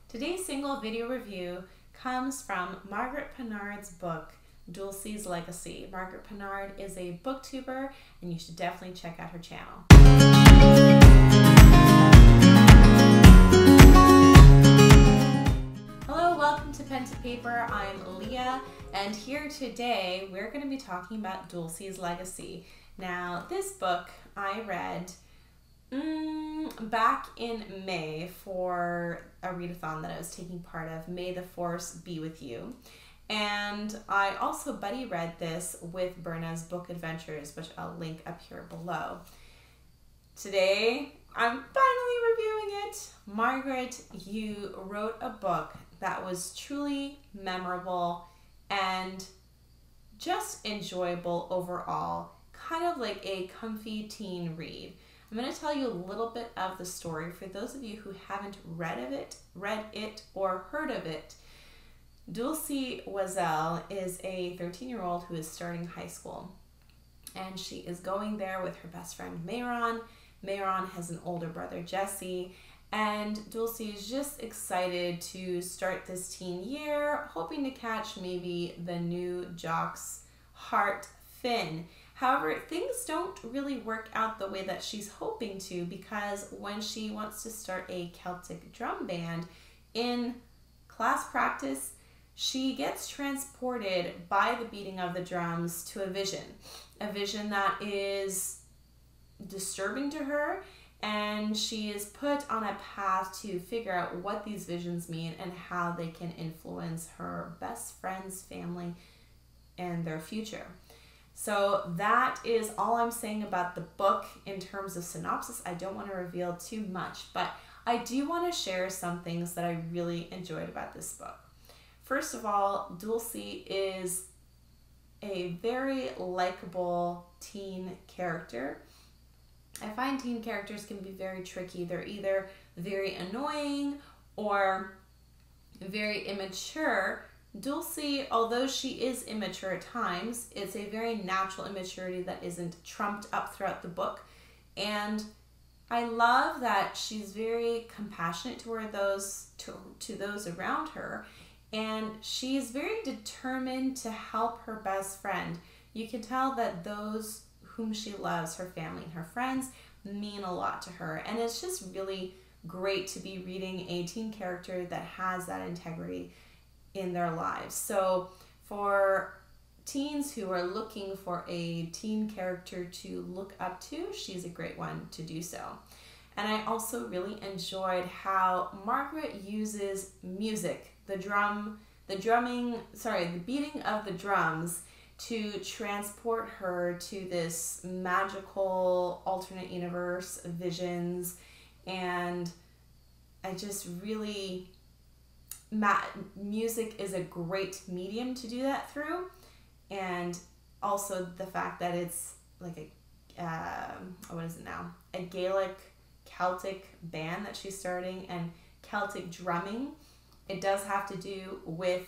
Today's single video review comes from Margaret Pinard's book, DULCI'S Legacy. Margaret Pinard is a booktuber, and you should definitely check out her channel. Hello, welcome to Pen to Paper. I'm Leah, and here today we're going to be talking about DULCI'S Legacy. Now, this book I read back in May for a readathon that I was taking part of, May the Force Be With You. And I also buddy read this with Berna's book adventures, which I'll link up here below. Today, I'm finally reviewing it. Margaret, you wrote a book that was truly memorable and just enjoyable overall, kind of like a comfy teen read. I'm going to tell you a little bit of the story for those of you who haven't read it or heard of it. Dulcie Wazelle is a 13-year-old who is starting high school, and she is going there with her best friend Mayron. Mayron has an older brother, Jesse, and Dulcie is just excited to start this teen year, hoping to catch maybe the new jock's heart, Finn. However, things don't really work out the way that she's hoping to, because when she wants to start a Celtic drum band in class practice, she gets transported by the beating of the drums to a vision that is disturbing to her, and she is put on a path to figure out what these visions mean and how they can influence her best friend's family and their future. So that is all I'm saying about the book in terms of synopsis. I don't want to reveal too much, but I do want to share some things that I really enjoyed about this book. First of all, Dulcie is a very likable teen character. I find teen characters can be very tricky. They're either very annoying or very immature. Dulcie, although she is immature at times, it's a very natural immaturity that isn't trumped up throughout the book. And I love that she's very compassionate toward those around her, and she's very determined to help her best friend. You can tell that those whom she loves, her family and her friends, mean a lot to her, and it's just really great to be reading a teen character that has that integrity in their lives. So for teens who are looking for a teen character to look up to, she's a great one to do so. And I also really enjoyed how Margaret uses music, the beating of the drums, to transport her to this magical alternate universe visions. And I just really, music is a great medium to do that through. And also the fact that it's like a Gaelic Celtic band that she's starting, and Celtic drumming. It does have to do with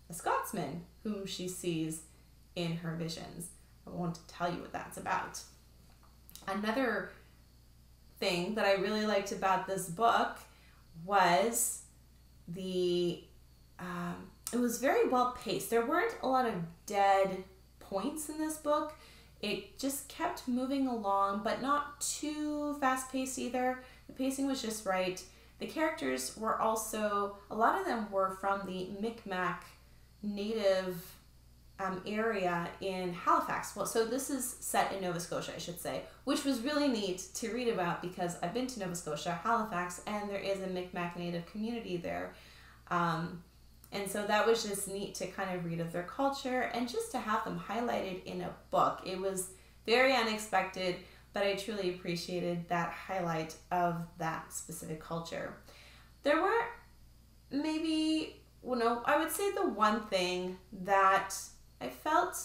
a Scotsman whom she sees in her visions. I won't tell you what that's about. Another thing that I really liked about this book was it was very well paced. There weren't a lot of dead points in this book. It just kept moving along, but not too fast paced either. The pacing was just right. The characters were also, a lot of them were from the Micmac native area in Halifax. Well, so this is set in Nova Scotia, I should say, which was really neat to read about because I've been to Nova Scotia, Halifax, and there is a Micmac native community there. And so that was just neat to kind of read of their culture and just to have them highlighted in a book. It was very unexpected, but I truly appreciated that highlight of that specific culture. There were maybe, I would say the one thing that I felt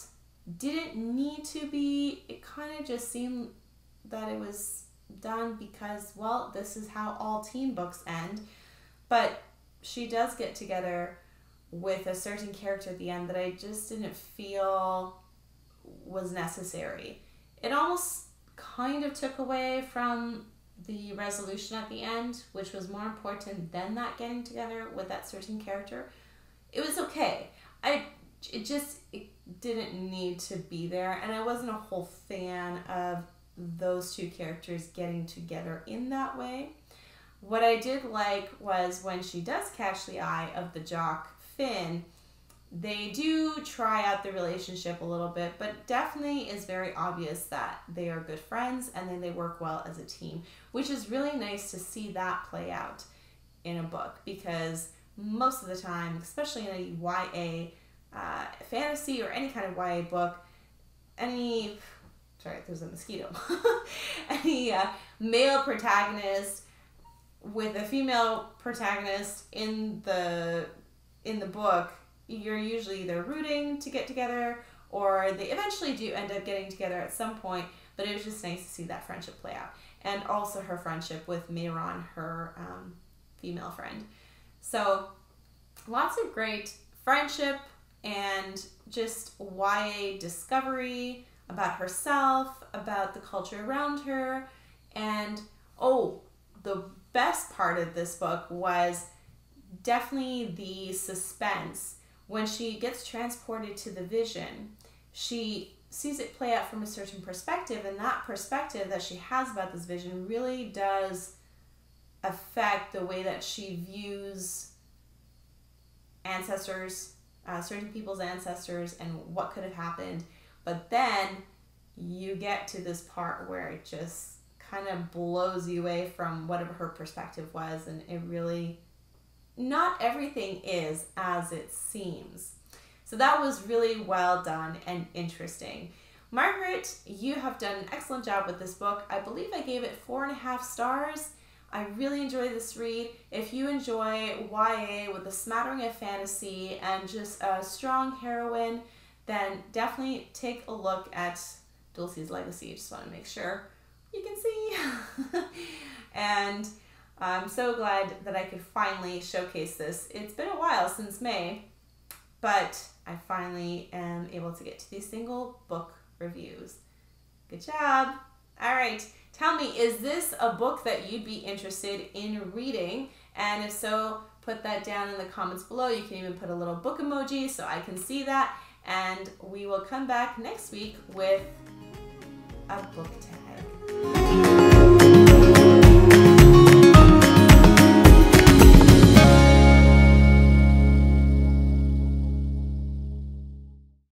didn't need to be, it kind of just seemed that it was done because, well, this is how all teen books end. But she does get together with a certain character at the end that I just didn't feel was necessary. It almost kind of took away from the resolution at the end, which was more important than that getting together with that certain character, it was okay. It didn't need to be there, and I wasn't a whole fan of those two characters getting together in that way. What I did like was when she does catch the eye of the jock Finn, they do try out the relationship a little bit, but definitely is very obvious that they are good friends and then they work well as a team, which is really nice to see that play out in a book, because most of the time, especially in a YA fantasy or any kind of YA book, there's a mosquito. Any male protagonist with a female protagonist in the book, you're usually either rooting to get together or they eventually do end up getting together at some point, but it was just nice to see that friendship play out. And also her friendship with Mayron, her female friend. So lots of great friendship and just YA discovery about herself, about the culture around her. And the best part of this book was definitely the suspense. When she gets transported to the vision, she sees it play out from a certain perspective, and that perspective that she has about this vision really does affect the way that she views ancestors, certain people's ancestors, and what could have happened. But then you get to this part where it just kind of blows you away from whatever her perspective was, and it really, not everything is as it seems. So that was really well done and interesting. Margaret, you have done an excellent job with this book. I believe I gave it 4.5 stars. I really enjoy this read. If you enjoy YA with a smattering of fantasy and just a strong heroine, then definitely take a look at Dulci's Legacy. Just want to make sure you can see. And I'm so glad that I could finally showcase this. It's been a while since May, but I finally am able to get to these single book reviews. Good job. All right, tell me, is this a book that you'd be interested in reading? And if so, put that down in the comments below. You can even put a little book emoji so I can see that. And we will come back next week with a book tag.